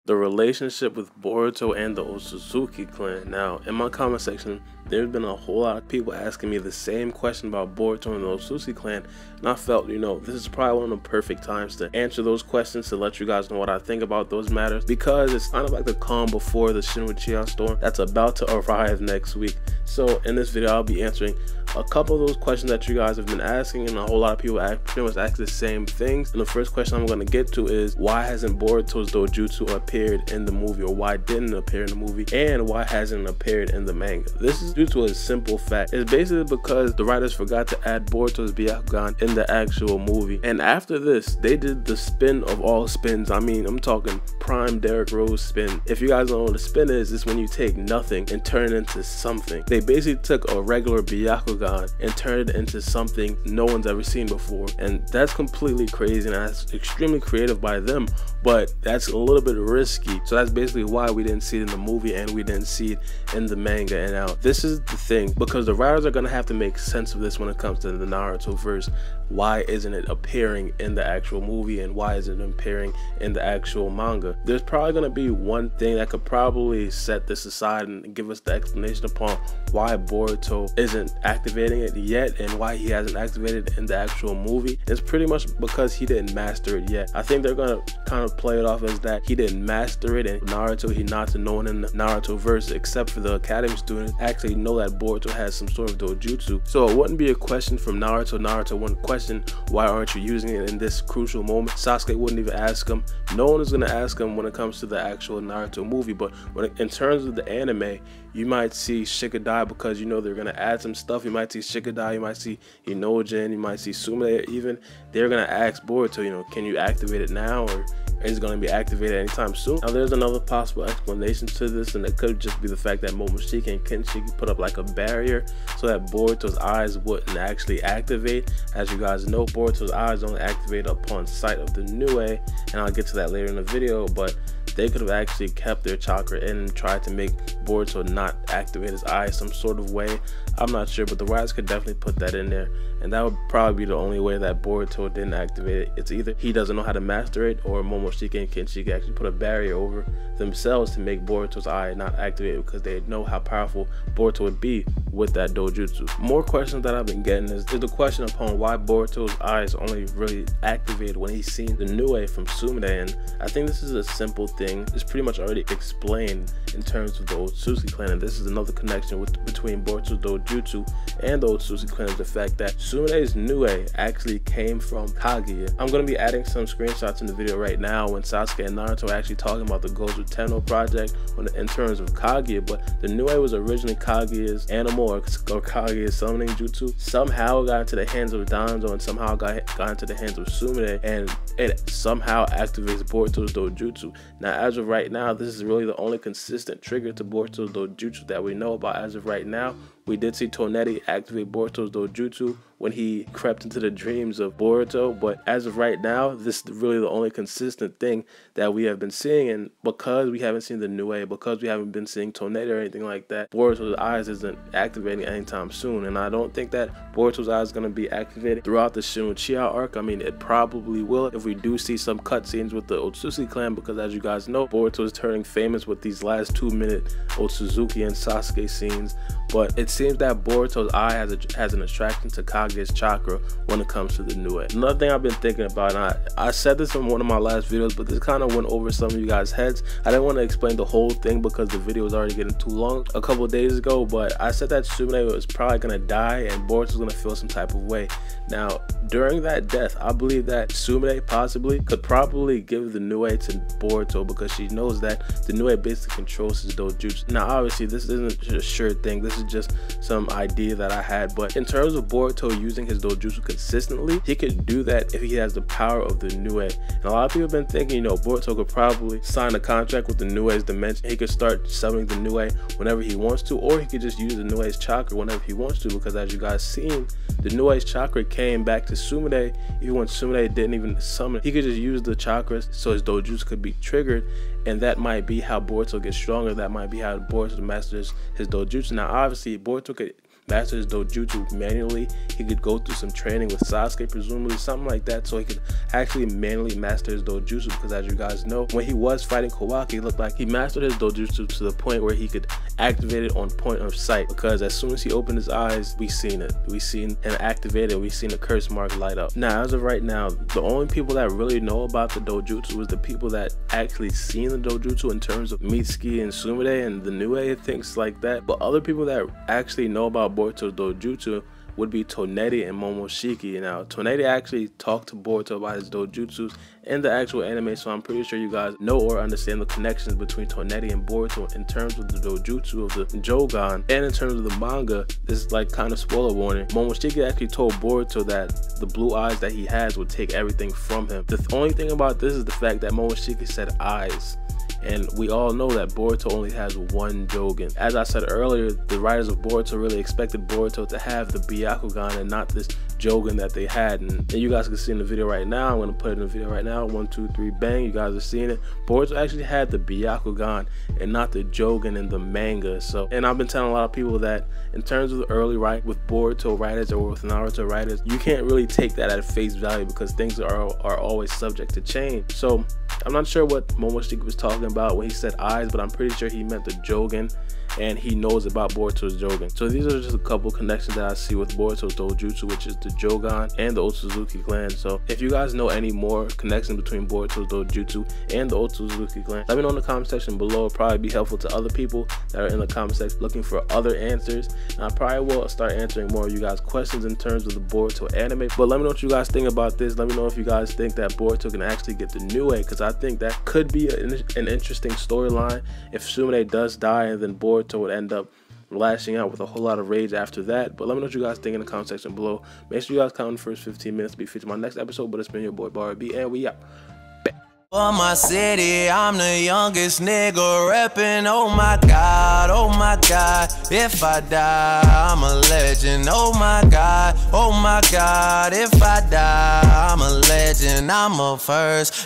the relationship with Boruto and the Otsutsuki clan. Now, in my comment section, there's been a whole lot of people asking me the same question about Boruto and the Otsutsuki clan, and I felt, this is probably one of the perfect times to answer those questions, to let you guys know what I think about those matters, because it's kind of like the calm before the Shin Uchiha storm that's about to arrive next week. So in this video, I'll be answering a couple of those questions that you guys have been asking, and a whole lot of people pretty much ask the same things. And the first question I'm going to get to is, why hasn't Boruto's Dojutsu appeared in the movie, or why didn't it appear in the movie, and why hasn't it appeared in the manga? This is due to a simple fact. It's basically because the writers forgot to add Boruto's byakugan in the actual movie, and after this they did the spin of all spins. I mean, I'm talking prime Derrick Rose spin. If you guys don't know what a spin is, it's when you take nothing and turn it into something. They basically took a regular byakugan and turned it into something no one's ever seen before, and that's completely crazy, and that's extremely creative by them, but that's a little bit risky. So that's basically why we didn't see it in the movie and we didn't see it in the manga. And now this is the thing, because the writers are going to have to make sense of this when it comes to the Naruto verse. Why isn't it appearing in the actual movie, and why isn't it appearing in the actual manga? There's probably going to be one thing that could probably set this aside and give us the explanation upon why Boruto isn't activating it yet, and why he hasn't activated it in the actual movie. It's pretty much because he didn't master it yet. I think they're going to kind of play it off as that he didn't master it, and Naruto, Hinata, no one in the Naruto verse except for the academy students actually know that Boruto has some sort of dojutsu. So it wouldn't be a question from Naruto wouldn't question, why aren't you using it in this crucial moment? Sasuke wouldn't even ask him. No one is going to ask him when it comes to the actual Naruto movie. But in terms of the anime, you might see Shikadai, because they're going to add some stuff. You might see Shikadai, you might see Jōgan, you might see Sumire even. They're going to ask Boruto, can you activate it now, or is it going to be activated anytime soon? Now there's another possible explanation to this, and it could just be the fact that Momoshiki and Kenshiki put up like a barrier so that Boruto's eyes wouldn't actually activate. As you guys know, Boruto's eyes only activate upon sight of the Nue, and I'll get to that later in the video, but they could have actually kept their chakra in and tried to make Boruto not activate his eyes some sort of way. I'm not sure, but the writers could definitely put that in there, and that would probably be the only way that Boruto didn't activate it. It's either he doesn't know how to master it, or Momoshiki and Kenshiki actually put a barrier over themselves to make Boruto's eye not activate, because they know how powerful Boruto would be with that dojutsu. More questions that I've been getting is the question upon why Boruto's eyes only really activated when he's seen the Nue from Sumire, and I think this is a simple thing. It's pretty much already explained in terms of the Otsutsuki clan, and this is another connection between Boruto's dojutsu and the Otsutsuki clan, is the fact that Sumire'S Nue actually came from Kaguya. I'm going to be adding some screenshots in the video right now when Sasuke and Naruto are actually talking about the Gojo Tenno project in terms of Kaguya, but the Nue was originally Kaguya's animal, or Kaguya's summoning jutsu. Somehow got into the hands of Danzo, and somehow got into the hands of Sumire, and it somehow activates Boruto's dojutsu. Now as of right now, this is really the only consistent trigger to Boruto's dojutsu that we know about as of right now. We did see Tonetti activate Boruto's dojutsu when he crept into the dreams of Boruto, but as of right now, this is really the only consistent thing that we have been seeing. And because we haven't seen the Nue, because we haven't been seeing Tonetti or anything like that, Boruto's eyes isn't activating anytime soon. And I don't think that Boruto's eyes is going to be activated throughout the Shin Uchiha arc. I mean, it probably will if we do see some cutscenes with the Otsutsuki clan, because as you guys know, Boruto is turning famous with these last 2-minute Otsutsuki and Sasuke scenes. But it seems that Boruto's eye has an attraction to Kaguya's chakra when it comes to the Nue. Another thing I've been thinking about, and I said this in one of my last videos, but this kind of went over some of you guys' heads. I didn't want to explain the whole thing because the video was already getting too long a couple of days ago, but I said that Sumire was probably going to die and Boruto was going to feel some type of way. Now, during that death, I believe that Sumire possibly could probably give the Nue to Boruto, because she knows that the Nue basically controls his dojutsu. Now, obviously, this isn't a sure thing. This is just some idea that I had, but in terms of Boruto using his dojutsu consistently, he could do that if he has the power of the Nue. And a lot of people have been thinking, Boruto could probably sign a contract with the Nue's dimension. He could start summoning the Nue whenever he wants to, or he could just use the Nue's chakra whenever he wants to, because as you guys seen, the Nue's chakra came back to Sumire even when Sumire didn't even summon. He could just use the chakras so his dojutsu could be triggered, and that might be how Boruto gets stronger. That might be how Boruto masters his dojutsu. Now obviously Boruto could master his dojutsu manually. He could go through some training with Sasuke, presumably something like that, so he could actually manually master his dojutsu, because as you guys know, when he was fighting Kawaki, it looked like he mastered his dojutsu to the point where he could activate it on point of sight, because as soon as he opened his eyes, we seen it. We seen him activate it. We seen the curse mark light up. Now, as of right now, the only people that really know about the dojutsu is the people that actually seen the dojutsu in terms of Mitsuki and Sumire and the Nue and things like that. But other people that actually know about Boruto's dojutsu would be Toneri and Momoshiki. Now, Toneri actually talked to Boruto about his dojutsus in the actual anime, so I'm pretty sure you guys know or understand the connections between Toneri and Boruto in terms of the dojutsu of the Jougan, and in terms of the manga. This is like kind of spoiler warning. Momoshiki actually told Boruto that the blue eyes that he has would take everything from him. The only thing about this is the fact that Momoshiki said eyes. And we all know that Boruto only has one Jougan. As I said earlier, the writers of Boruto really expected Boruto to have the byakugan and not this Jougan that they had. And you guys can see in the video right now. I'm going to put it in the video right now. 1, 2, 3, bang. You guys are seeing it. Boruto actually had the byakugan and not the Jougan in the manga. So, and I've been telling a lot of people that in terms of the early write with Boruto writers or with Naruto writers, you can't really take that at face value, because things are always subject to change. So I'm not sure what Momoshiki was talking about when he said eyes, but I'm pretty sure he meant the Jougan, and he knows about Boruto's Jougan. So these are just a couple connections that I see with Boruto's dojutsu, which is the Jougan and the Otsutsuki clan. So if you guys know any more connections between Boruto's dojutsu and the Otsutsuki clan, let me know in the comment section below. It'll probably be helpful to other people that are in the comment section looking for other answers. And I probably will start answering more of you guys' questions in terms of the Boruto anime. But let me know what you guys think about this. Let me know if you guys think that Boruto can actually get the new way, because I think that could be an interesting storyline if Sumire does die and then Boruto would end up lashing out with a whole lot of rage after that. But let me know what you guys think in the comment section below. Make sure you guys count in the first 15 minutes to be featured in my next episode. But it's been your boy Baara B, and we out. For my city, I'm the youngest nigga reppin'. Oh my god, if I die, I'm a legend. Oh my god, if I die, I'm a legend. I'm a first.